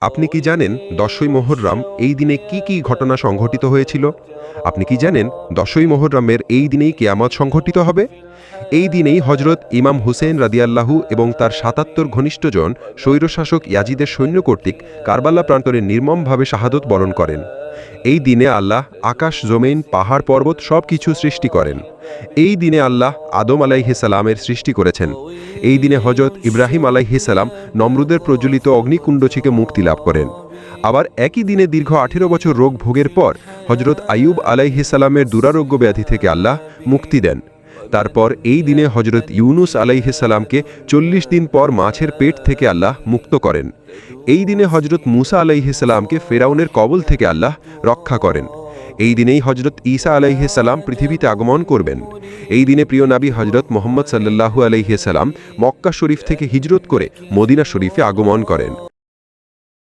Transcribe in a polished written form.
আপনি কি জানেন ১০ই মুহররম এই দিনে কি কি ঘটনা সংঘটিত হয়েছিল? আপনি কি জানেন ১০ই মুহররমের এই দিনেই কিয়ামত সংঘটিত হবে? এই দিনেই হজরত ইমাম হুসেইন রাদিয়াল্লাহু এবং তার ৭৭ ঘনিষ্ঠজন স্বৈরশাসক ইয়াজিদের সৈন্য কর্তৃক কারবালা প্রান্তরে নির্মমভাবে শাহাদত বরণ করেন। এই দিনে আল্লাহ আকাশ জমিন পাহাড় পর্বত সব কিছু সৃষ্টি করেন। এই দিনে আল্লাহ আদম আলাইহিসালামের সৃষ্টি করেছেন। এই দিনে হজরত ইব্রাহিম আলাইহিসালাম নমরুদের প্রজ্বলিত অগ্নিকুণ্ড থেকে মুক্তি লাভ করেন। আবার একই দিনে দীর্ঘ ১৮ বছর রোগ ভোগের পর হজরত আইয়ুব আলাইহিসালামের দুরারোগ্য ব্যাধি থেকে আল্লাহ মুক্তি দেন। তারপর এই দিনে হজরত ইউনুস আলাইহিসালামকে ৪০ দিন পর মাছের পেট থেকে আল্লাহ মুক্ত করেন। এই দিনে হজরত মুসা আলাইহিসালামকে ফেরাউনের কবল থেকে আল্লাহ রক্ষা করেন। এই দিনেই হজরত ঈসা আলাইহিসালাম পৃথিবীতে আগমন করবেন। এই দিনে প্রিয় নবী হজরত মুহাম্মদ সাল্লাল্লাহু আলাইহিসালাম মক্কা শরীফ থেকে হিজরত করে মদিনা শরীফে আগমন করেন।